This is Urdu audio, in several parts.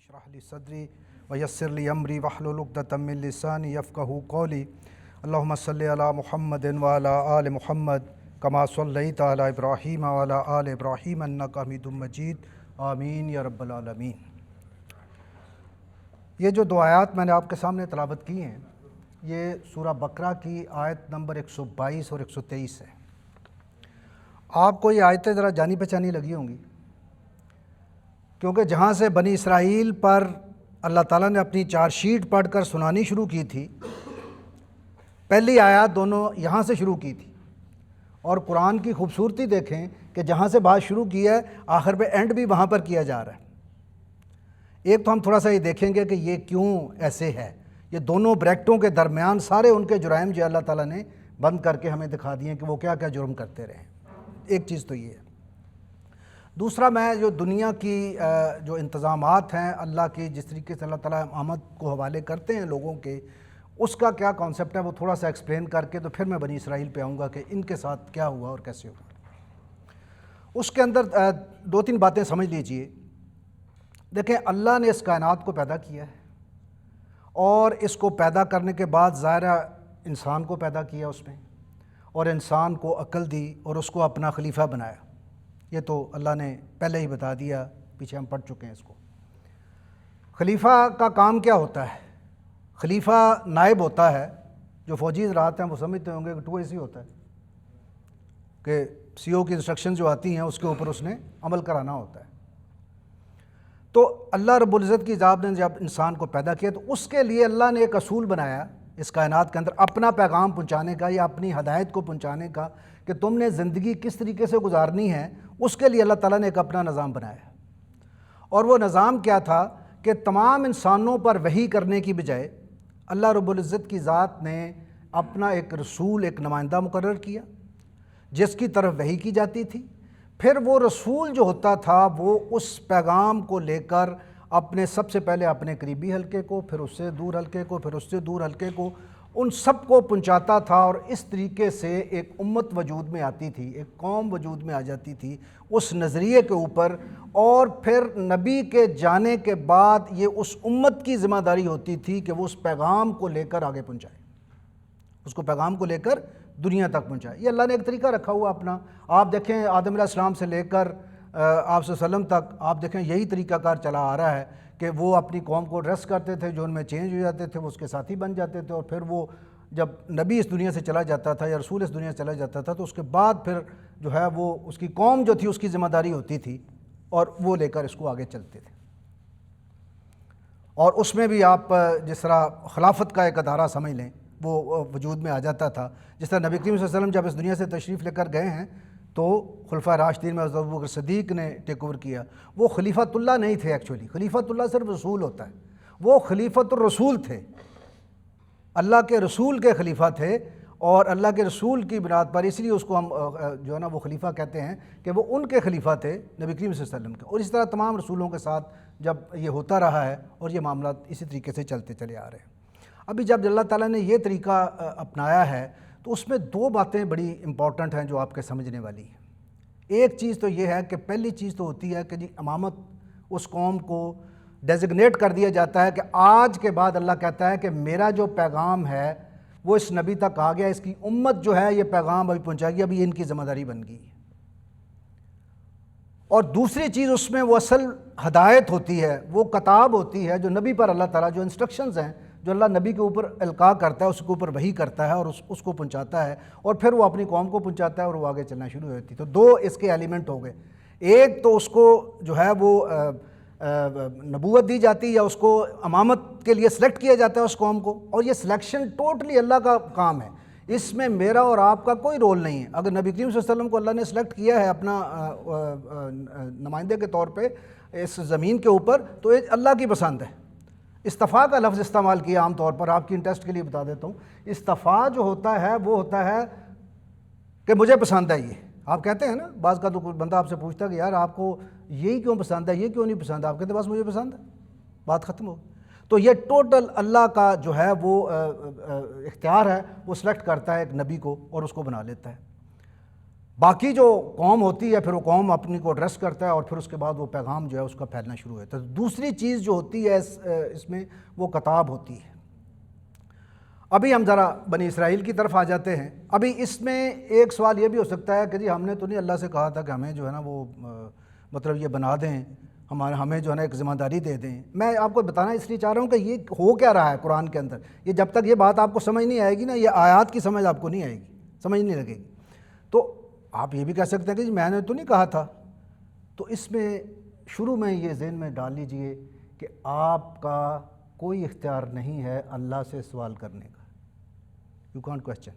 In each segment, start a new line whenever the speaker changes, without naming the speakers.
اشرح لی صدری ویسر لی امری واحلل عقدۃ من لسانی یفقہوا قولی اللہم صلی علی محمد وعلی آل محمد کما صلیت علی ابراہیم وعلی آل ابراہیم انک حمید مجید آمین یا رب العالمین۔ یہ جو دو آیات میں نے آپ کے سامنے تلاوت کی ہیں یہ سورہ بقرہ کی آیت نمبر 122 اور 123 ہے۔ آپ کو یہ آیتیں ذرا جانی پہچانی لگی ہوں گی، کیونکہ جہاں سے بنی اسرائیل پر اللہ تعالیٰ نے اپنی چارج شیٹ پڑھ کر سنانی شروع کی تھی، پہلی آیات دونوں یہاں سے شروع کی تھی، اور قرآن کی خوبصورتی دیکھیں کہ جہاں سے بات شروع کی ہے آخر پہ اینڈ بھی وہاں پر کیا جا رہا ہے۔ ایک تو ہم تھوڑا سا یہ دیکھیں گے کہ یہ کیوں ایسے ہے، یہ دونوں بریکٹوں کے درمیان سارے ان کے جرائم جو اللہ تعالیٰ نے بند کر کے ہمیں دکھا دیے کہ وہ کیا کیا جرم کرتے رہے ہیں۔ ایک چیز تو یہ ہے۔ دوسرا، میں جو دنیا کی جو انتظامات ہیں اللہ کی، جس طریقے سے اللہ تعالیٰ آمد کو حوالے کرتے ہیں لوگوں کے، اس کا کیا کانسیپٹ ہے وہ تھوڑا سا ایکسپلین کر کے تو پھر میں بنی اسرائیل پہ آؤں گا کہ ان کے ساتھ کیا ہوا اور کیسے ہوا۔ اس کے اندر دو تین باتیں سمجھ لیجئے۔ دیکھیں، اللہ نے اس کائنات کو پیدا کیا ہے، اور اس کو پیدا کرنے کے بعد ظاہرہ انسان کو پیدا کیا اس میں، اور انسان کو عقل دی اور اس کو اپنا خلیفہ بنایا۔ یہ تو اللہ نے پہلے ہی بتا دیا، پیچھے ہم پڑھ چکے ہیں اس کو۔ خلیفہ کا کام کیا ہوتا ہے؟ خلیفہ نائب ہوتا ہے، جو فوجی حضرات ہیں وہ سمجھتے ہوں گے کہ 2 ایسی ہوتا ہے کہ سی او کی انسٹرکشن جو آتی ہیں اس کے اوپر اس نے عمل کرانا ہوتا ہے۔ تو اللہ رب العزت کی ذات نے جب انسان کو پیدا کیا تو اس کے لیے اللہ نے ایک اصول بنایا اس کائنات کے اندر اپنا پیغام پہنچانے کا یا اپنی ہدایت کو پہنچانے کا، کہ تم نے زندگی کس طریقے سے گزارنی ہے۔ اس کے لیے اللہ تعالیٰ نے ایک اپنا نظام بنایا، اور وہ نظام کیا تھا کہ تمام انسانوں پر وحی کرنے کی بجائے اللہ رب العزت کی ذات نے اپنا ایک رسول، ایک نمائندہ مقرر کیا جس کی طرف وحی کی جاتی تھی۔ پھر وہ رسول جو ہوتا تھا وہ اس پیغام کو لے کر اپنے سب سے پہلے اپنے قریبی حلقے کو، پھر اس سے دور حلقے کو، پھر اس سے دور حلقے کو، ان سب کو پہنچاتا تھا، اور اس طریقے سے ایک امت وجود میں آتی تھی، ایک قوم وجود میں آ جاتی تھی اس نظریے کے اوپر۔ اور پھر نبی کے جانے کے بعد یہ اس امت کی ذمہ داری ہوتی تھی کہ وہ اس پیغام کو لے کر آگے پہنچائے، اس کو پیغام کو لے کر دنیا تک پہنچائے۔ یہ اللہ نے ایک طریقہ رکھا ہوا اپنا۔ آپ دیکھیں آدم علیہ السلام سے لے کر آپ صلی اللہ علیہ وسلم تک آپ دیکھیں یہی طریقہ کار چلا آ رہا ہے کہ وہ اپنی قوم کو ایڈریس کرتے تھے، جو ان میں چینج ہو جاتے تھے وہ اس کے ساتھی بن جاتے تھے، اور پھر وہ جب نبی اس دنیا سے چلا جاتا تھا یا رسول اس دنیا سے چلا جاتا تھا تو اس کے بعد پھر جو ہے وہ اس کی قوم جو تھی اس کی ذمہ داری ہوتی تھی، اور وہ لے کر اس کو آگے چلتے تھے۔ اور اس میں بھی آپ جس طرح خلافت کا ایک ادارہ سمجھ لیں وہ وجود میں آ جاتا تھا۔ جس طرح نبی کریم صلی اللہ علیہ وسلم جب اس دنیا سے تشریف لے کر گئے ہیں تو خلفائے راشدین میں حضرت ابوبکر صدیق نے ٹیک اوور کیا۔ وہ خلیفۃ اللہ نہیں تھے، ایکچولی خلیفۃ اللہ صرف رسول ہوتا ہے، وہ خلیفۃ الرسول تھے، اللہ کے رسول کے خلیفہ تھے، اور اللہ کے رسول کی بنیاد پر اس لیے اس کو ہم جو ہے نا وہ خلیفہ کہتے ہیں کہ وہ ان کے خلیفہ تھے نبی کریم صلی اللہ علیہ وسلم کے۔ اور اس طرح تمام رسولوں کے ساتھ جب یہ ہوتا رہا ہے اور یہ معاملات اسی طریقے سے چلتے چلے آ رہے ہیں۔ ابھی جب اللہ تعالیٰ نے یہ طریقہ اپنایا ہے تو اس میں 2 باتیں بڑی امپورٹنٹ ہیں جو آپ کے سمجھنے والی ہیں۔ ایک چیز تو یہ ہے کہ پہلی چیز تو ہوتی ہے کہ جی امامت اس قوم کو ڈیزگنیٹ کر دیا جاتا ہے کہ آج کے بعد اللہ کہتا ہے کہ میرا جو پیغام ہے وہ اس نبی تک آ گیا، اس کی امت جو ہے یہ پیغام ابھی پہنچائے گی، ابھی ان کی ذمہ داری بن گئی ہے۔ اور دوسری چیز اس میں وہ اصل ہدایت ہوتی ہے، وہ کتاب ہوتی ہے جو نبی پر اللہ تعالیٰ جو انسٹرکشنز ہیں جو اللہ نبی کے اوپر القاء کرتا ہے، اس کے اوپر وحی کرتا ہے اور اس کو پہنچاتا ہے، اور پھر وہ اپنی قوم کو پہنچاتا ہے اور وہ آگے چلنا شروع ہو جاتی ہے۔ تو 2 اس کے ایلیمنٹ ہو گئے۔ ایک تو اس کو جو ہے وہ نبوت دی جاتی ہے یا اس کو امامت کے لیے سلیکٹ کیا جاتا ہے اس قوم کو، اور یہ سلیکشن ٹوٹلی اللہ کا کام ہے، اس میں میرا اور آپ کا کوئی رول نہیں ہے۔ اگر نبی کریم صلی اللہ علیہ وسلم کو اللہ نے سلیکٹ کیا ہے اپنا نمائندے کے طور پہ اس زمین کے اوپر تو یہ اللہ کی پسند ہے۔ استفاء کا لفظ استعمال کیا عام طور پر، آپ کی انٹرسٹ کے لیے بتا دیتا ہوں۔ استفاء جو ہوتا ہے وہ ہوتا ہے کہ مجھے پسند ہے یہ۔ آپ کہتے ہیں نا بعض کا تو کوئی بندہ آپ سے پوچھتا ہے کہ یار آپ کو یہی کیوں پسند ہے، یہ کیوں نہیں پسند ہے، آپ کہتے ہیں بس مجھے پسند ہے، بات ختم ہو۔ تو یہ ٹوٹل اللہ کا جو ہے وہ اختیار ہے، وہ سلیکٹ کرتا ہے ایک نبی کو اور اس کو بنا لیتا ہے۔ باقی جو قوم ہوتی ہے پھر وہ قوم اپنی کو ایڈریس کرتا ہے اور پھر اس کے بعد وہ پیغام جو ہے اس کا پھیلنا شروع ہوتا ہے۔ دوسری چیز جو ہوتی ہے اس میں وہ کتاب ہوتی ہے۔ ابھی ہم ذرا بنی اسرائیل کی طرف آ جاتے ہیں۔ ابھی اس میں ایک سوال یہ بھی ہو سکتا ہے کہ جی ہم نے تو نہیں اللہ سے کہا تھا کہ ہمیں جو ہے نا وہ مطلب یہ بنا دیں، ہمیں جو ہے نا ایک ذمہ داری دے دیں۔ میں آپ کو بتانا اس لیے چاہ رہا ہوں کہ یہ ہو کیا رہا ہے قرآن کے اندر۔ یہ جب تک یہ بات آپ کو سمجھ نہیں آئے گی نا، یہ آیات کی سمجھ آپ کو نہیں آئے گی، سمجھ نہیں لگے گی۔ تو آپ یہ بھی کہہ سکتے ہیں کہ جی میں نے تو نہیں کہا تھا۔ تو اس میں شروع میں یہ ذہن میں ڈال لیجئے کہ آپ کا کوئی اختیار نہیں ہے اللہ سے سوال کرنے کا۔ You can't question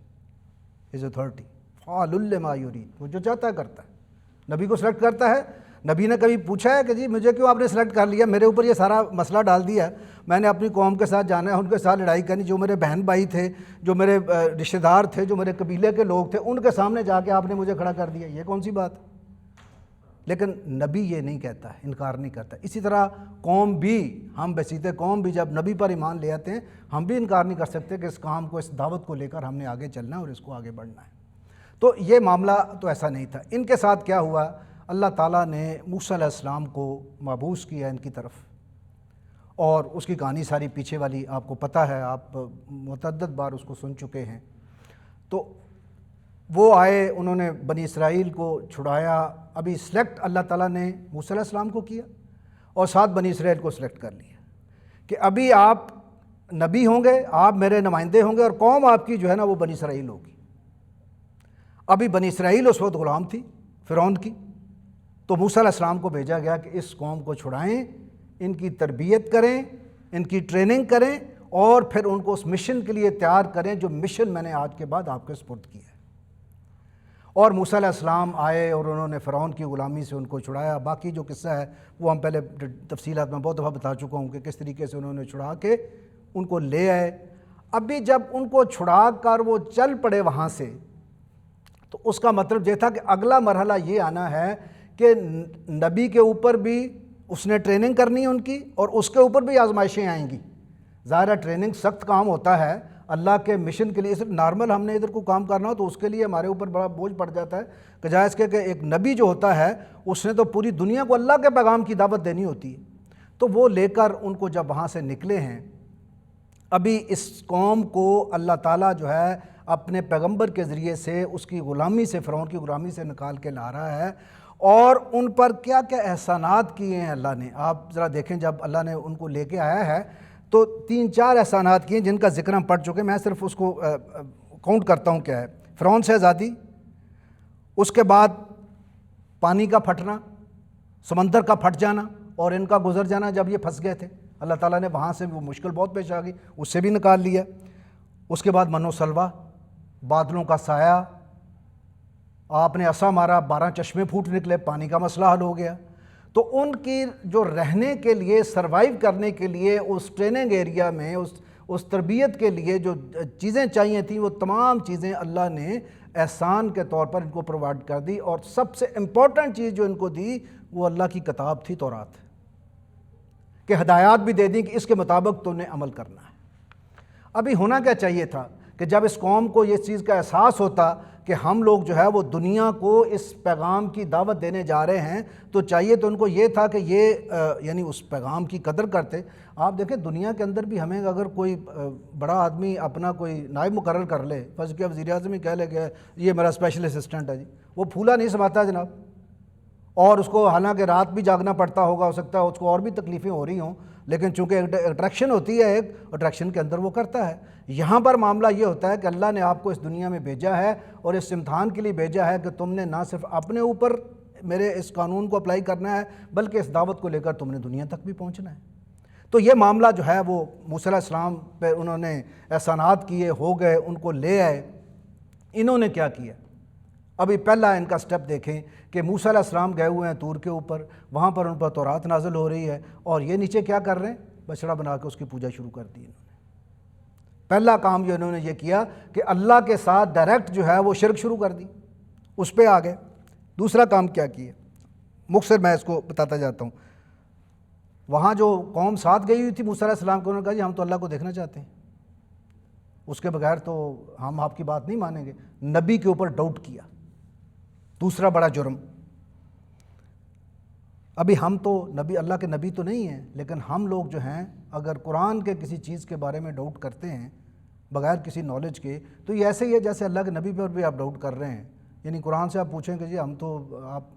his authority, فعال لما یرید، وہ جو چاہتا ہے کرتا ہے۔ نبی کو سلیکٹ کرتا ہے۔ نبی نے کبھی پوچھا ہے کہ جی مجھے کیوں آپ نے سلیکٹ کر لیا، میرے اوپر یہ سارا مسئلہ ڈال دیا ہے، میں نے اپنی قوم کے ساتھ جانا ہے، ان کے ساتھ لڑائی کرنی، جو میرے بہن بھائی تھے، جو میرے رشتہ دار تھے، جو میرے قبیلے کے لوگ تھے، ان کے سامنے جا کے آپ نے مجھے کھڑا کر دیا، یہ کون سی بات؟ لیکن نبی یہ نہیں کہتا ہے، انکار نہیں کرتا۔ اسی طرح قوم بھی، ہم بسیط قوم بھی جب نبی پر ایمان لے آتے ہیں، ہم بھی انکار نہیں کر سکتے کہ اس کام کو، اس دعوت کو لے کر ہم نے آگے چلنا ہے اور اس کو آگے بڑھنا ہے۔ تو یہ معاملہ تو ایسا نہیں تھا۔ ان کے ساتھ کیا ہوا، اللہ تعالیٰ نے موسیٰ علیہ السلام کو مبعوث کیا ان کی طرف، اور اس کی کہانی ساری پیچھے والی آپ کو پتہ ہے، آپ متعدد بار اس کو سن چکے ہیں۔ تو وہ آئے، انہوں نے بنی اسرائیل کو چھڑایا۔ ابھی سلیکٹ اللہ تعالیٰ نے موسیٰ علیہ السلام کو کیا اور ساتھ بنی اسرائیل کو سلیکٹ کر لیا کہ ابھی آپ نبی ہوں گے، آپ میرے نمائندے ہوں گے، اور قوم آپ کی جو ہے نا وہ بنی اسرائیل ہوگی۔ ابھی بنی اسرائیل اس وقت غلام تھی فرعون کی، تو موسیٰ علیہ السلام کو بھیجا گیا کہ اس قوم کو چھڑائیں، ان کی تربیت کریں، ان کی ٹریننگ کریں، اور پھر ان کو اس مشن کے لیے تیار کریں جو مشن میں نے آج کے بعد آپ کے سپرد کیا ہے۔ اور موسیٰ علیہ السلام آئے اور انہوں نے فرعون کی غلامی سے ان کو چھڑایا۔ باقی جو قصہ ہے وہ ہم پہلے تفصیلات میں بہت دفعہ بتا چکا ہوں کہ کس طریقے سے انہوں نے چھڑا کے ان کو لے آئے۔ ابھی جب ان کو چھڑا کر وہ چل پڑے وہاں سے، تو اس کا مطلب یہ تھا کہ اگلا مرحلہ یہ آنا ہے کہ نبی کے اوپر بھی اس نے ٹریننگ کرنی ہے ان کی، اور اس کے اوپر بھی آزمائشیں آئیں گی۔ ظاہر ہے ٹریننگ سخت کام ہوتا ہے اللہ کے مشن کے لیے۔ صرف نارمل ہم نے ادھر کو کام کرنا ہو تو اس کے لیے ہمارے اوپر بڑا بوجھ پڑ جاتا ہے، کہ جائز کہ ایک نبی جو ہوتا ہے اس نے تو پوری دنیا کو اللہ کے پیغام کی دعوت دینی ہوتی ہے۔ تو وہ لے کر ان کو جب وہاں سے نکلے ہیں، ابھی اس قوم کو اللہ تعالیٰ جو ہے اپنے پیغمبر کے ذریعے سے اس کی غلامی سے، فرعون کی غلامی سے نکال کے لا رہا ہے، اور ان پر کیا کیا احسانات کیے ہیں اللہ نے۔ آپ ذرا دیکھیں، جب اللہ نے ان کو لے کے آیا ہے تو 3-4 احسانات کیے جن کا ذکر ہم پڑھ چکے ہیں۔ میں صرف اس کو کاؤنٹ کرتا ہوں کیا ہے۔ فرعون سے آزادی، اس کے بعد پانی کا پھٹنا، سمندر کا پھٹ جانا اور ان کا گزر جانا جب یہ پھنس گئے تھے، اللہ تعالیٰ نے وہاں سے وہ مشکل بہت پیش آ گئی، اس سے بھی نکال لیا۔ اس کے بعد من و سلوہ، بادلوں کا سایہ، آپ نے عصا مارا 12 چشمے پھوٹ نکلے، پانی کا مسئلہ حل ہو گیا۔ تو ان کی جو رہنے کے لیے، سروائیو کرنے کے لیے اس ٹریننگ ایریا میں، اس تربیت کے لیے جو چیزیں چاہیے تھیں، وہ تمام چیزیں اللہ نے احسان کے طور پر ان کو پرووائڈ کر دی۔ اور سب سے امپورٹنٹ چیز جو ان کو دی وہ اللہ کی کتاب تھی، تورات، کہ ہدایات بھی دے دیں کہ اس کے مطابق تو نے عمل کرنا ہے۔ ابھی ہونا کیا چاہیے تھا کہ جب اس قوم کو یہ چیز کا احساس ہوتا کہ ہم لوگ جو ہے وہ دنیا کو اس پیغام کی دعوت دینے جا رہے ہیں، تو چاہیے تو ان کو یہ تھا کہ یہ یعنی اس پیغام کی قدر کرتے۔ آپ دیکھیں دنیا کے اندر بھی ہمیں اگر کوئی بڑا آدمی اپنا کوئی نائب مقرر کر لے، فرض کیا وزیر اعظم ہی کہہ لے کہ یہ میرا اسپیشل اسسٹنٹ ہے جی، وہ پھولا نہیں سماتا جناب، اور اس کو حالانکہ رات بھی جاگنا پڑتا ہوگا، ہو سکتا ہے اس کو اور بھی تکلیفیں ہو رہی ہوں، لیکن چونکہ اٹریکشن ہوتی ہے، ایک اٹریکشن کے اندر وہ کرتا ہے۔ یہاں پر معاملہ یہ ہوتا ہے کہ اللہ نے آپ کو اس دنیا میں بھیجا ہے اور اس امتحان کے لیے بھیجا ہے کہ تم نے نہ صرف اپنے اوپر میرے اس قانون کو اپلائی کرنا ہے، بلکہ اس دعوت کو لے کر تم نے دنیا تک بھی پہنچنا ہے۔ تو یہ معاملہ جو ہے وہ موسیٰ علیہ السلام پہ انہوں نے احسانات کیے، ہو گئے، ان کو لے آئے۔ انہوں نے کیا کیا؟ ابھی پہلا ان کا سٹیپ دیکھیں کہ موسیٰ علیہ السلام گئے ہوئے ہیں طور کے اوپر، وہاں پر ان پر تورات نازل ہو رہی ہے، اور یہ نیچے کیا کر رہے ہیں؟ بچڑا بنا کے اس کی پوجا شروع کر دی انہوں نے۔ پہلا کام جو انہوں نے یہ کیا کہ اللہ کے ساتھ ڈائریکٹ جو ہے وہ شرک شروع کر دی، اس پہ آ گئے۔ دوسرا کام کیا کیا؟ مختصر میں اس کو بتاتا جاتا ہوں۔ وہاں جو قوم ساتھ گئی ہوئی تھی موسیٰ علیہ السلام کو، انہوں نے کہا جی ہم تو اللہ کو دیکھنا چاہتے ہیں، اس کے بغیر تو ہم آپ کی بات نہیں مانیں گے۔ نبی کے اوپر ڈاؤٹ کیا، دوسرا بڑا جرم، ابھی ہم تو نبی، اللہ کے نبی تو نہیں ہیں، لیکن ہم لوگ جو ہیں اگر قرآن کے کسی چیز کے بارے میں ڈاؤٹ کرتے ہیں بغیر کسی نالج کے، تو یہ ایسے ہی ہے جیسے اللہ کے نبی پر بھی آپ ڈاؤٹ کر رہے ہیں۔ یعنی قرآن سے آپ پوچھیں کہ جی ہم تو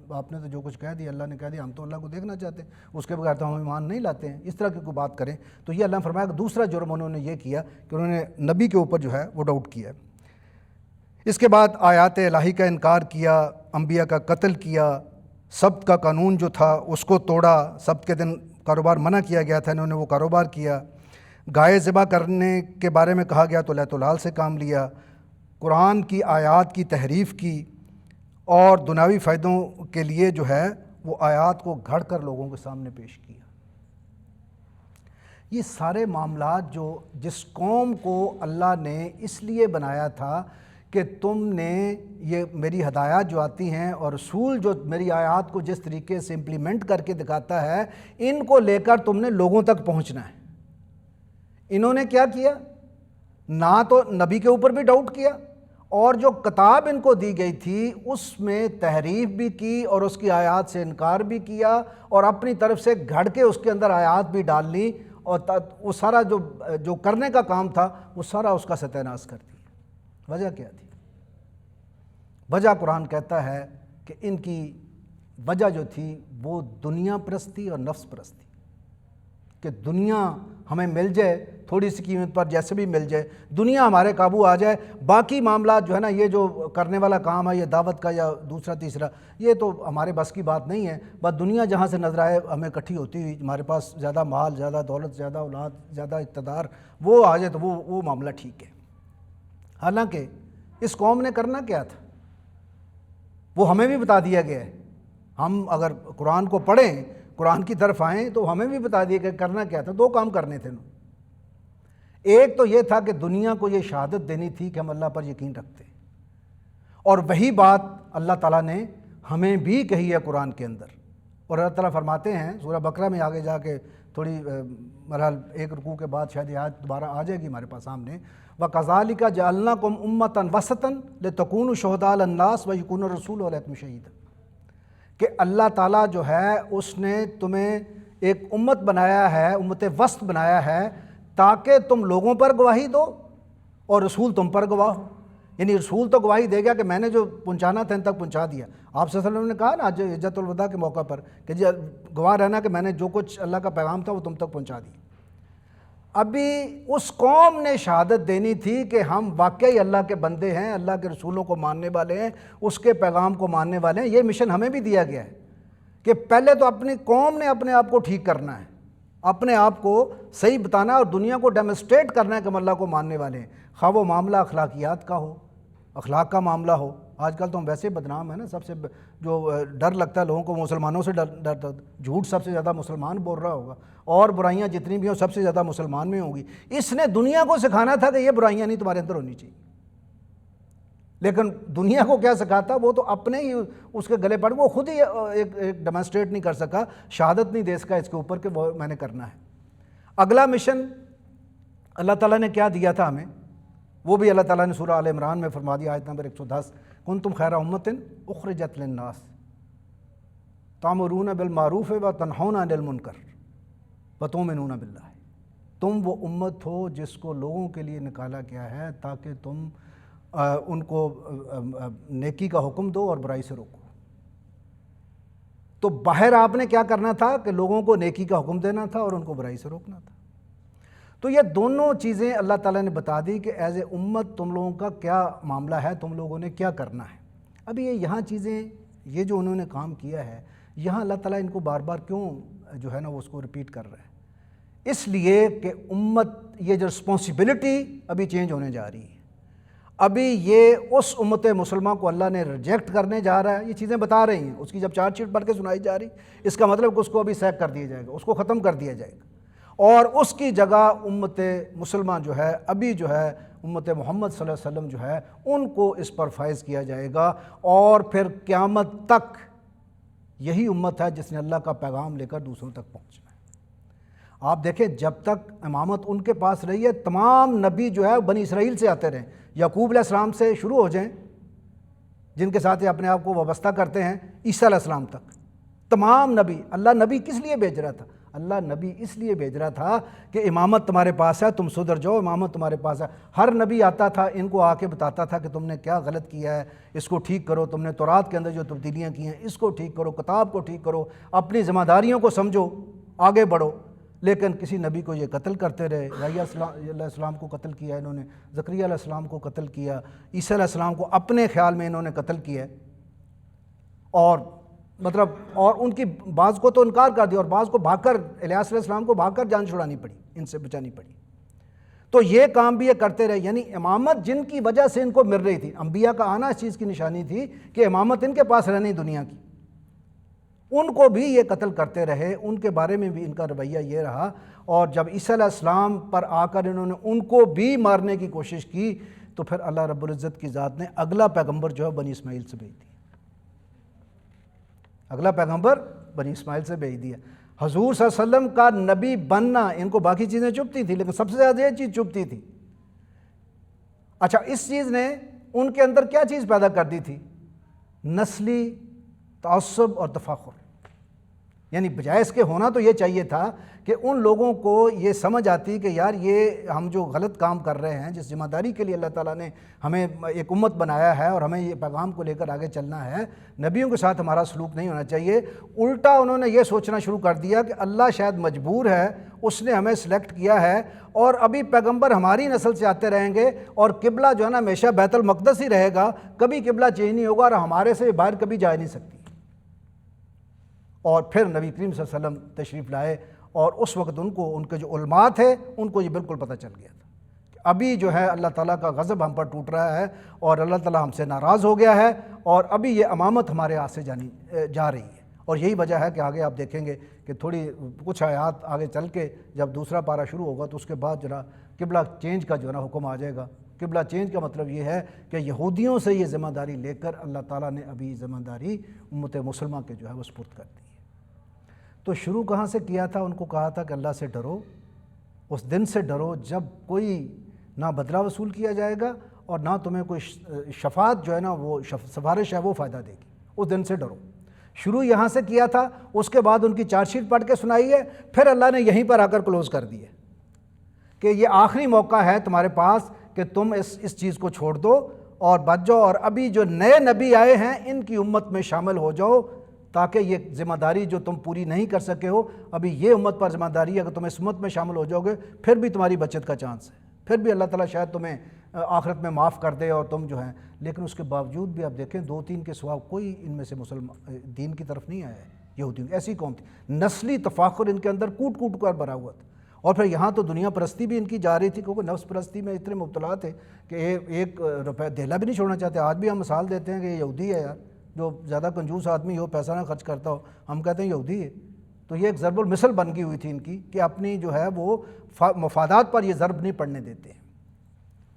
آپ نے تو جو کچھ کہہ دیا، اللہ نے کہہ دیا، ہم تو اللہ کو دیکھنا چاہتے ہیں، اس کے بغیر تو ہم ایمان نہیں لاتے ہیں، اس طرح کی کوئی بات کریں تو یہ اللہ نے فرمایا کہ دوسرا جرم انہوں نے یہ کیا کہ انہوں نے نبی کے اوپر جو ہے وہ ڈاؤٹ کیا۔ اس کے بعد آیات الہی کا انکار کیا، انبیاء کا قتل کیا، سبت کا قانون جو تھا اس کو توڑا، سبت کے دن کاروبار منع کیا گیا تھا، انہوں نے وہ کاروبار کیا، گائے ذبح کرنے کے بارے میں کہا گیا تو لیت و لال سے کام لیا، قرآن کی آیات کی تحریف کی، اور دنیاوی فائدوں کے لیے جو ہے وہ آیات کو گھڑ کر لوگوں کے سامنے پیش کیا۔ یہ سارے معاملات جو جس قوم کو اللہ نے اس لیے بنایا تھا کہ تم نے یہ میری ہدایات جو آتی ہیں اور رسول جو میری آیات کو جس طریقے سے امپلیمنٹ کر کے دکھاتا ہے، ان کو لے کر تم نے لوگوں تک پہنچنا ہے۔ انہوں نے کیا کیا؟ نہ تو نبی کے اوپر بھی ڈاؤٹ کیا، اور جو کتاب ان کو دی گئی تھی اس میں تحریف بھی کی اور اس کی آیات سے انکار بھی کیا، اور اپنی طرف سے گھڑ کے اس کے اندر آیات بھی ڈال لی، اور وہ سارا جو کرنے کا کام تھا وہ سارا اس کا ستیہ ناش کر دیا۔ وجہ کیا تھی؟ وجہ قرآن کہتا ہے کہ ان کی وجہ جو تھی وہ دنیا پرستی اور نفس پرستی، کہ دنیا ہمیں مل جائے تھوڑی سی قیمت پر، جیسے بھی مل جائے، دنیا ہمارے قابو آ جائے، باقی معاملات جو ہے نا یہ جو کرنے والا کام ہے یہ دعوت کا یا دوسرا تیسرا، یہ تو ہمارے بس کی بات نہیں ہے، بس دنیا جہاں سے نظر آئے ہمیں اکٹھی ہوتی ہوئی، ہمارے پاس زیادہ مال، زیادہ دولت، زیادہ اولاد، زیادہ اقتدار وہ آ جائے تو وہ معاملہ ٹھیک ہے۔ حالانکہ اس قوم نے کرنا کیا تھا وہ ہمیں بھی بتا دیا گیا ہے۔ ہم اگر قرآن کو پڑھیں، قرآن کی طرف آئیں تو ہمیں بھی بتا دیا کہ کرنا کیا تھا۔ دو کام کرنے تھے انہوں، ایک تو یہ تھا کہ دنیا کو یہ شہادت دینی تھی کہ ہم اللہ پر یقین رکھتے ہیں، اور وہی بات اللہ تعالیٰ نے ہمیں بھی کہی ہے قرآن کے اندر، اور اللہ تعالیٰ فرماتے ہیں سورہ بقرہ میں، آگے جا کے تھوڑی بہرحال ایک رکوع کے بعد شاید یہ آیت دوبارہ آ جائے گی ہمارے پاس سامنے، وَكَذَلِكَ جَعَلْنَاكُمْ أُمَّةً وَسَطًا لِتَكُونُوا شُهَدَاءَ عَلَى النَّاسِ وَيَكُونَ الرَّسُولُ عَلَيْكُمْ شَهِيدًا، کہ اللہ تعالیٰ جو ہے اس نے تمہیں ایک امت بنایا ہے، امت وسط بنایا ہے، تاکہ تم لوگوں پر گواہی دو اور رسول تم پر گواہ ہو۔ یعنی رسول تو گواہی دے گا کہ میں نے جو پہنچانا تھا ان تک پہنچا دیا۔ آپ صلی اللہ علیہ وسلم نے کہا نا آج حجۃ الوداع کے موقع پر کہ جی گواہ رہنا کہ میں نے جو کچھ اللہ کا پیغام تھا وہ تم تک پہنچا دیا۔ ابھی اس قوم نے شہادت دینی تھی کہ ہم واقعی اللہ کے بندے ہیں، اللہ کے رسولوں کو ماننے والے ہیں، اس کے پیغام کو ماننے والے ہیں۔ یہ مشن ہمیں بھی دیا گیا ہے کہ پہلے تو اپنی قوم نے اپنے آپ کو ٹھیک کرنا ہے، اپنے آپ کو صحیح بتانا ہے، اور دنیا کو ڈیمونسٹریٹ کرنا ہے کہ ہم اللہ کو ماننے والے ہیں، خواہ وہ معاملہ اخلاقیات کا ہو، اخلاق کا معاملہ ہو۔ آج کل تو ہم ویسے بدنام ہیں نا، سب سے جو ڈر لگتا ہے لوگوں کو مسلمانوں سے ڈر جھوٹ سب سے زیادہ مسلمان بول رہا ہوگا، اور برائیاں جتنی بھی ہوں سب سے زیادہ مسلمان میں ہوں گی۔ اس نے دنیا کو سکھانا تھا کہ یہ برائیاں نہیں تمہارے اندر ہونی چاہیے، لیکن دنیا کو کیا سکھاتا؟ وہ تو اپنے ہی اس کے گلے پڑ، وہ خود ہی ایک ڈیمونسٹریٹ نہیں کر سکا، شہادت نہیں دے سکا اس کے اوپر کہ وہ میں نے کرنا ہے۔ اگلا مشن اللہ تعالیٰ نے کیا دیا تھا ہمیں، وہ بھی اللہ تعالیٰ نے سورہ آل عمران میں فرما دیا، آیت نمبر 110، کنتم خیر امۃ اخرجت للناس تأمرون بالمعروف وتنہون عن المنکر وتؤمنون باللہ، تم وہ امت ہو جس کو لوگوں کے لیے نکالا گیا ہے تاکہ تم ان کو نیکی کا حکم دو اور برائی سے روکو۔ تو باہر آپ نے کیا کرنا تھا کہ لوگوں کو نیکی کا حکم دینا تھا اور ان کو برائی سے روکنا تھا۔ تو یہ دونوں چیزیں اللہ تعالیٰ نے بتا دی کہ ایز اے امت تم لوگوں کا کیا معاملہ ہے، تم لوگوں نے کیا کرنا ہے۔ اب یہاں چیزیں، یہ جو انہوں نے کام کیا ہے، یہاں اللہ تعالیٰ ان کو بار بار کیوں جو ہے نا وہ اس کو ریپیٹ کر رہا ہے؟ اس لیے کہ امت، یہ جو رسپانسبلٹی ابھی چینج ہونے جا رہی ہے، ابھی یہ اس امت مسلمہ کو اللہ نے ریجیکٹ کرنے جا رہا ہے۔ یہ چیزیں بتا رہی ہیں، اس کی جب چارج شیٹ پڑھ کے سنائی جا رہی، اس کا مطلب کہ اس کو ابھی سیک کر دیا جائے گا، اس کو ختم کر دیا جائے گا، اور اس کی جگہ امت مسلمہ جو ہے ابھی جو ہے امت محمد صلی اللہ علیہ وسلم جو ہے ان کو اس پر فائز کیا جائے گا، اور پھر قیامت تک یہی امت ہے جس نے اللہ کا پیغام لے کر دوسروں تک پہنچنا ہے۔ آپ دیکھیں جب تک امامت ان کے پاس رہی ہے، تمام نبی جو ہے بنی اسرائیل سے آتے رہے، یعقوب علیہ السلام سے شروع ہو جائیں، جن کے ساتھ یہ اپنے آپ کو وابستہ کرتے ہیں عیسیٰ علیہ السلام تک، تمام نبی، اللہ نبی کس لیے بھیج رہا تھا؟ اللہ نبی اس لیے بھیج رہا تھا کہ امامت تمہارے پاس ہے، تم سدھر جاؤ، امامت تمہارے پاس ہے۔ ہر نبی آتا تھا، ان کو آ کے بتاتا تھا کہ تم نے کیا غلط کیا ہے، اس کو ٹھیک کرو، تم نے تورات کے اندر جو تبدیلیاں کی ہیں اس کو ٹھیک کرو، کتاب کو ٹھیک کرو، اپنی ذمہ داریوں کو سمجھو، آگے بڑھو۔ لیکن کسی نبی کو یہ قتل کرتے رہے۔ یحییٰ علیہ السلام کو قتل کیا انہوں نے، زکریا علیہ السلام کو قتل کیا، عیسیٰ علیہ السلام کو اپنے خیال میں انہوں نے قتل کیا، اور اور ان کی بعض کو تو انکار کر دیا، اور بعض کو بھاگ کر، الیاس علیہ السلام کو بھاگ کر جان چھڑانی پڑی، ان سے بچانی پڑی۔ تو یہ کام بھی یہ کرتے رہے، یعنی امامت جن کی وجہ سے ان کو مل رہی تھی، انبیاء کا آنا اس چیز کی نشانی تھی کہ امامت ان کے پاس رہنی دنیا کی، ان کو بھی یہ قتل کرتے رہے، ان کے بارے میں بھی ان کا رویہ یہ رہا۔ اور جب عیسیٰ علیہ السلام پر آ کر انہوں نے ان کو بھی مارنے کی کوشش کی، تو پھر اللہ رب العزت کی ذات نے اگلا پیغمبر جو ہے بنی اسماعیل سے بھیج دیا، اگلا پیغمبر بنی اسماعیل سے بھیج دیا۔ حضور صلی اللہ علیہ وسلم کا نبی بننا، ان کو باقی چیزیں چبھتی تھیں لیکن سب سے زیادہ یہ چیز چبھتی تھی۔ اچھا، اس چیز نے ان کے اندر کیا چیز پیدا کر دی تھی؟ نسلی تعصب اور تفاخر، یعنی بجائے اس کے ہونا تو یہ چاہیے تھا کہ ان لوگوں کو یہ سمجھ آتی کہ یار یہ ہم جو غلط کام کر رہے ہیں، جس ذمہ داری کے لیے اللہ تعالیٰ نے ہمیں ایک امت بنایا ہے اور ہمیں یہ پیغام کو لے کر آگے چلنا ہے، نبیوں کے ساتھ ہمارا سلوک نہیں ہونا چاہیے۔ الٹا انہوں نے یہ سوچنا شروع کر دیا کہ اللہ شاید مجبور ہے، اس نے ہمیں سلیکٹ کیا ہے، اور ابھی پیغمبر ہماری نسل سے آتے رہیں گے، اور قبلہ جو ہے نا ہمیشہ بیت المقدس ہی رہے گا، کبھی قبلہ چینج نہیں ہوگا، اور ہمارے سے باہر کبھی جا نہیں سکتی۔ اور پھر نبی کریم صلی اللہ علیہ وسلم تشریف لائے، اور اس وقت ان کے جو علماء تھے ان کو یہ بالکل پتہ چل گیا تھا کہ ابھی جو ہے اللہ تعالیٰ کا غضب ہم پر ٹوٹ رہا ہے، اور اللہ تعالیٰ ہم سے ناراض ہو گیا ہے، اور ابھی یہ امامت ہمارے ہاتھ سے جا رہی ہے۔ اور یہی وجہ ہے کہ آگے آپ دیکھیں گے کہ کچھ آیات آگے چل کے جب دوسرا پارہ شروع ہوگا تو اس کے بعد جو ہے قبلہ چینج کا جو ہے نا حکم آ جائے گا۔ قبلہ چینج کا مطلب یہ ہے کہ یہودیوں سے یہ ذمہ داری لے کر اللہ تعالیٰ نے ابھی ذمہ داری امت مسلمہ کے جو ہے وہ سپرد کر دی ہے۔ تو شروع کہاں سے کیا تھا؟ ان کو کہا تھا کہ اللہ سے ڈرو، اس دن سے ڈرو جب کوئی نہ بدلہ وصول کیا جائے گا اور نہ تمہیں کوئی شفاعت جو ہے نا وہ سفارش ہے وہ فائدہ دے گی، اس دن سے ڈرو۔ شروع یہاں سے کیا تھا، اس کے بعد ان کی چارج شیٹ پڑھ کے سنائی ہے، پھر اللہ نے یہیں پر آ کر کلوز کر دی ہے کہ یہ آخری موقع ہے تمہارے پاس کہ تم اس چیز کو چھوڑ دو اور بچ جاؤ، اور ابھی جو نئے نبی آئے ہیں ان کی امت میں شامل ہو جاؤ، تاکہ یہ ذمہ داری جو تم پوری نہیں کر سکے ہو، ابھی یہ امت پر ذمہ داری ہے، اگر تم اس امت میں شامل ہو جاؤ گے پھر بھی تمہاری بچت کا چانس ہے، پھر بھی اللہ تعالیٰ شاید تمہیں آخرت میں معاف کر دے اور تم جو ہیں۔ لیکن اس کے باوجود بھی آپ دیکھیں 2-3 کے سوا کوئی ان میں سے مسلمان دین کی طرف نہیں آیا ہے۔ یہودیوں ایسی قوم تھی، نسلی تفاخر ان کے اندر کوٹ کوٹ کر بھرا ہوا تھا، اور پھر یہاں تو دنیا پرستی بھی ان کی جا رہی تھی، کیونکہ نفس پرستی میں اتنے مبتلا تھے کہ ایک روپے دہلا بھی نہیں چھوڑنا چاہتے۔ آج بھی ہم مثال دیتے ہیں کہ یہ یہودی ہے یار، جو زیادہ کنجوس آدمی ہو، پیسہ نہ خرچ کرتا ہو، ہم کہتے ہیں یہودی ہے۔ تو یہ ایک ضرب المثل بن گئی ہوئی تھی ان کی کہ اپنی جو ہے وہ مفادات پر یہ ضرب نہیں پڑنے دیتے ہیں۔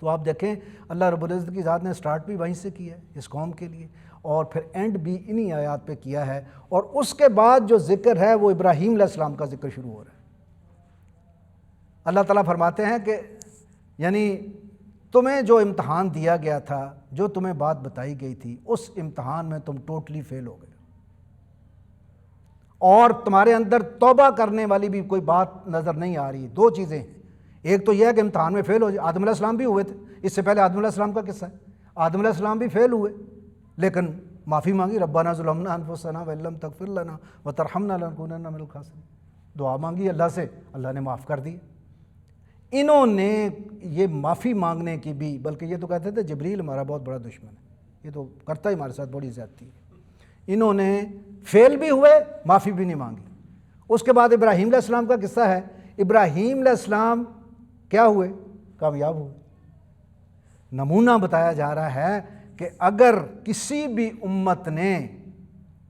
تو آپ دیکھیں اللہ رب العزت کی ذات نے سٹارٹ بھی وہیں سے کیا ہے اس قوم کے لیے، اور پھر اینڈ بھی انہی آیات پہ کیا ہے، اور اس کے بعد جو ذکر ہے وہ ابراہیم علیہ السلام کا ذکر شروع ہو رہا ہے۔ اللہ تعالیٰ فرماتے ہیں کہ یعنی تمہیں جو امتحان دیا گیا تھا، جو تمہیں بات بتائی گئی تھی، اس امتحان میں تم ٹوٹلی فیل ہو گئے، اور تمہارے اندر توبہ کرنے والی بھی کوئی بات نظر نہیں آ رہی۔ 2 چیزیں ہیں، ایک تو یہ ہے کہ امتحان میں فیل ہو جائے۔ آدم علیہ السلام بھی ہوئے تھے، اس سے پہلے آدم علیہ السلام کا قصہ ہے، آدم علیہ السلام بھی فیل ہوئے لیکن معافی مانگی، ربنا ظلمنا انفسنا وان لم تغفر لنا وترحمنا لنکونن من الخاسرین، دعا مانگی اللہ سے، اللہ نے معاف کر دی۔ انہوں نے یہ معافی مانگنے کی بھی، بلکہ یہ تو کہتے تھے جبریل ہمارا بہت بڑا دشمن ہے، یہ تو کرتا ہی ہمارے ساتھ بڑی زیادتی ہے، انہوں نے فیل بھی ہوئے، معافی بھی نہیں مانگی۔ اس کے بعد ابراہیم علیہ السلام کا قصہ ہے، ابراہیم علیہ السلام کیا ہوئے؟ کامیاب ہوئے۔ نمونہ بتایا جا رہا ہے کہ اگر کسی بھی امت نے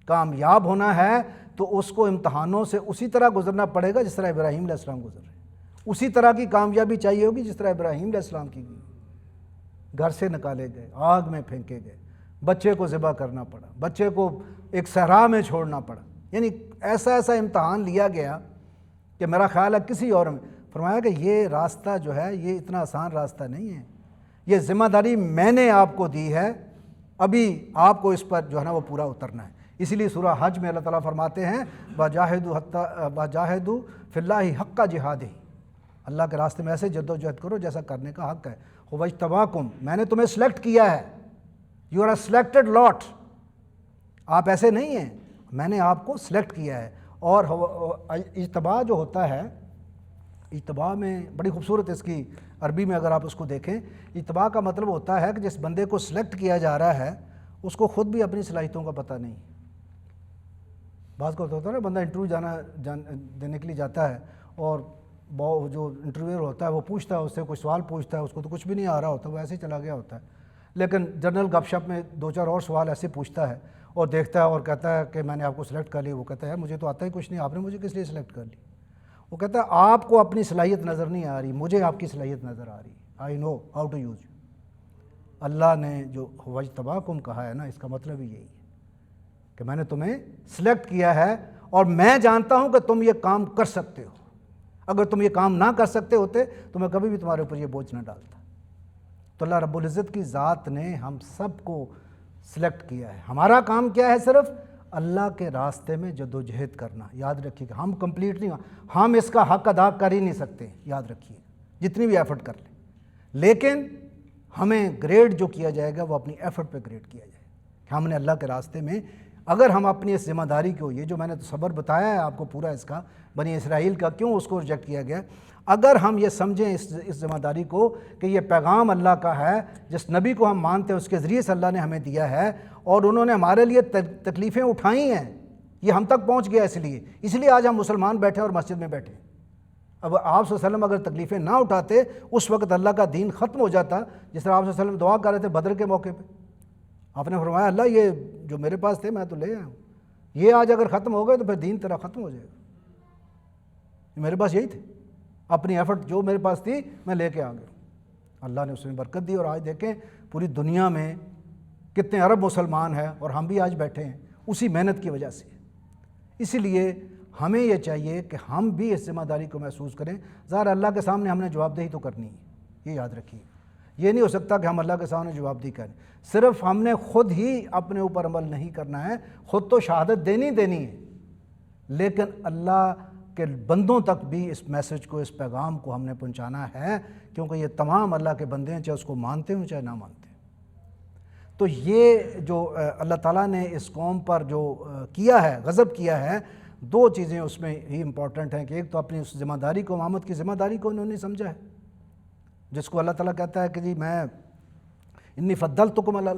کامیاب ہونا ہے تو اس کو امتحانوں سے اسی طرح گزرنا پڑے گا جس طرح ابراہیم علیہ السلام گزر رہے، اسی طرح کی کامیابی چاہیے ہوگی جس طرح ابراہیم علیہ السلام کی گئی۔ گھر سے نکالے گئے، آگ میں پھینکے گئے، بچے کو ذبح کرنا پڑا، بچے کو ایک صحرا میں چھوڑنا پڑا، یعنی ایسا امتحان لیا گیا کہ میرا خیال ہے کسی اور میں فرمایا کہ یہ راستہ جو ہے یہ اتنا آسان راستہ نہیں ہے، یہ ذمہ داری میں نے آپ کو دی ہے، ابھی آپ کو اس پر جو ہے نا وہ پورا اترنا ہے۔ اسی لیے سورہ حج میں اللہ تعالیٰ فرماتے ہیں وَجَاهِدُوا فِي اللَّهِ حَقَّ جِهَادِهِ، اللہ کے راستے میں ایسے جد و جہد کرو جیسا کرنے کا حق ہے۔ هُوَ اجْتَبَاكُمْ، میں نے تمہیں سلیکٹ کیا ہے، یو آر اے سلیکٹڈ لاٹ، آپ ایسے نہیں ہیں، میں نے آپ کو سلیکٹ کیا ہے۔ اور اجتباء جو ہوتا ہے، اجتباء میں بڑی خوبصورت اس کی عربی میں اگر آپ اس کو دیکھیں، اجتباء کا مطلب ہوتا ہے کہ جس بندے کو سلیکٹ کیا جا رہا ہے اس کو خود بھی اپنی صلاحیتوں کا پتہ نہیں۔ بعض کا ہوتا ہے نا، بندہ انٹرویو دینے کے لیے جاتا ہے اور جو انٹرویور ہوتا ہے وہ پوچھتا ہے، اس سے کوئی سوال پوچھتا ہے، اس کو تو کچھ بھی نہیں آ رہا ہوتا، وہ ایسے ہی چلا گیا ہوتا ہے، لیکن جنرل گپ شپ میں 2-4 اور سوال ایسے پوچھتا ہے اور دیکھتا ہے اور کہتا ہے کہ میں نے آپ کو سلیکٹ کر لی۔ وہ کہتا ہے مجھے تو آتا ہی کچھ نہیں، آپ نے مجھے کس لیے سلیکٹ کر لی؟ وہ کہتا ہے آپ کو اپنی صلاحیت نظر نہیں آ رہی، مجھے آپ کی صلاحیت نظر آ رہی، I know how to use you. اللہ نے جو وَاجْتَبَاكُمْ کہا ہے نا، اس کا مطلب ہی یہی ہے کہ میں نے تمہیں سلیکٹ کیا ہے اور میں جانتا ہوں کہ تم یہ کام کر سکتے ہو۔ اگر تم یہ کام نہ کر سکتے ہوتے تو میں کبھی بھی تمہارے اوپر یہ بوجھ نہ ڈالتا۔ تو اللہ رب العزت کی ذات نے ہم سب کو سلیکٹ کیا ہے، ہمارا کام کیا ہے؟ صرف اللہ کے راستے میں جد و جہد کرنا۔ یاد رکھیے کہ ہم کمپلیٹ نہیں، ہم اس کا حق ادا کر ہی نہیں سکتے، یاد رکھیے جتنی بھی ایفرٹ کر لیں، لیکن ہمیں گریڈ جو کیا جائے گا وہ اپنی ایفرٹ پہ گریڈ کیا جائے گا کہ ہم نے اللہ کے راستے میں، اگر ہم اپنی اس ذمہ داری کو، یہ جو میں نے صبر بتایا ہے آپ کو پورا اس کا، بنی اسرائیل کا کیوں اس کو ریجیکٹ کیا گیا، اگر ہم یہ سمجھیں اس ذمہ داری کو کہ یہ پیغام اللہ کا ہے، جس نبی کو ہم مانتے ہیں اس کے ذریعے سے اللہ نے ہمیں دیا ہے اور انہوں نے ہمارے لیے تکلیفیں اٹھائی ہیں، یہ ہم تک پہنچ گیا، اس لیے آج ہم مسلمان بیٹھے اور مسجد میں بیٹھے۔ اب آپ صلی اللہ علیہ وسلم اگر تکلیفیں نہ اٹھاتے اس وقت اللہ کا دین ختم ہو جاتا، جس طرح آپ صلی اللہ علیہ وسلم دعا کر رہے تھے بدر کے موقع پہ، آپ نے فرمایا اللہ یہ جو میرے پاس تھے میں تو لے آیا ہوں، یہ آج اگر ختم ہو گئے تو پھر دین تیرا ختم ہو جائے گا۔ میرے پاس یہی تھے، اپنی ایفرٹ جو میرے پاس تھی میں لے کے آ گیا، اللہ نے اس میں برکت دی، اور آج دیکھیں پوری دنیا میں کتنے ارب مسلمان ہیں اور ہم بھی آج بیٹھے ہیں اسی محنت کی وجہ سے۔ اسی لیے ہمیں یہ چاہیے کہ ہم بھی اس ذمہ داری کو محسوس کریں۔ ظاہر اللہ کے سامنے ہم نے جواب دہی تو کرنی ہے، یہ یاد رکھیے، یہ نہیں ہو سکتا کہ ہم اللہ کے سامنے جواب دہی کریں، صرف ہم نے خود ہی اپنے اوپر عمل نہیں کرنا ہے، خود تو شہادت دینی ہے، لیکن اللہ کے بندوں تک بھی اس میسج کو، اس پیغام کو ہم نے پہنچانا ہے، کیونکہ یہ تمام اللہ کے بندے ہیں، چاہے اس کو مانتے ہوں چاہے نہ مانتے ہوں۔ تو یہ جو اللہ تعالیٰ نے اس قوم پر جو کیا ہے، غضب کیا ہے، 2 چیزیں اس میں ہی امپورٹنٹ ہیں کہ ایک تو اپنی اس ذمہ داری کو، امامت کی ذمہ داری کو انہوں نے سمجھا ہے، جس کو اللہ تعالیٰ کہتا ہے کہ جی میں انی فضلتکم علی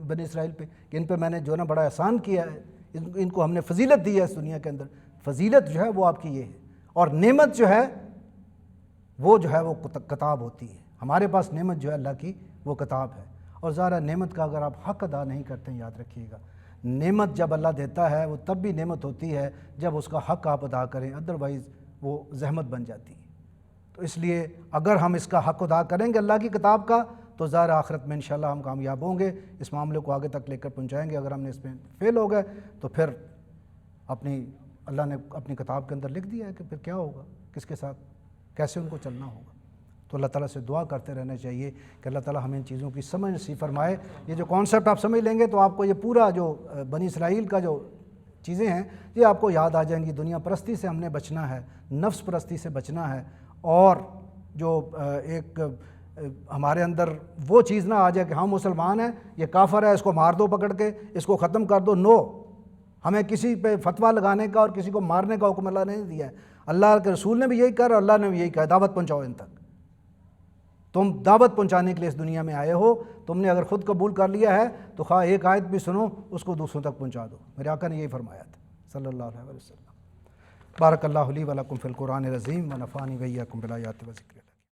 بنی اسرائیل پہ، کہ ان پہ میں نے جو نا بڑا احسان کیا ہے، ان کو ہم نے فضیلت دی ہے اس دنیا کے اندر۔ فضیلت جو ہے وہ آپ کی یہ ہے، اور نعمت جو ہے وہ کتاب ہوتی ہے، ہمارے پاس نعمت جو ہے اللہ کی وہ کتاب ہے، اور ظاہر نعمت کا اگر آپ حق ادا نہیں کرتے ہیں، یاد رکھیے گا نعمت جب اللہ دیتا ہے وہ تب بھی نعمت ہوتی ہے جب اس کا حق آپ ادا کریں، ادروائز وہ زحمت بن جاتی ہے۔ تو اس لیے اگر ہم اس کا حق ادا کریں گے اللہ کی کتاب کا تو ظاہر آخرت میں انشاءاللہ ہم کامیاب ہوں گے، اس معاملے کو آگے تک لے کر پہنچائیں گے۔ اگر ہم نے اس میں فیل ہو گئے تو پھر اللہ نے اپنی کتاب کے اندر لکھ دیا ہے کہ پھر کیا ہوگا، کس کے ساتھ کیسے ان کو چلنا ہوگا۔ تو اللہ تعالیٰ سے دعا کرتے رہنا چاہیے کہ اللہ تعالیٰ ہمیں ان چیزوں کی سمجھ نصیب فرمائے۔ یہ جو کانسیپٹ آپ سمجھ لیں گے تو آپ کو یہ پورا جو بنی اسرائیل کا جو چیزیں ہیں یہ آپ کو یاد آ جائیں گی۔ دنیا پرستی سے ہم نے بچنا ہے، نفس پرستی سے بچنا ہے، اور جو ایک ہمارے اندر وہ چیز نہ آ جائے کہ ہم مسلمان ہیں، یہ کافر ہے، اس کو مار دو پکڑ کے، اس کو ختم کر دو۔ نو، ہمیں کسی پہ فتویٰ لگانے کا اور کسی کو مارنے کا حکم اللہ نے نہیں دیا ہے۔ اللہ کے رسول نے بھی یہی کہا اور اللہ نے بھی یہی کہا، دعوت پہنچاؤ ان تک۔ تم دعوت پہنچانے کے لیے اس دنیا میں آئے ہو، تم نے اگر خود قبول کر لیا ہے تو خواہ ایک آیت بھی سنو، اس کو دوسروں تک پہنچا دو۔ میرے آقا نے یہی فرمایا تھا صلی اللہ علیہ وسلم۔ بارک اللہ لی و لکم فی القرآن العظیم و نفعنی و ایاکم بالآیات و ذکر۔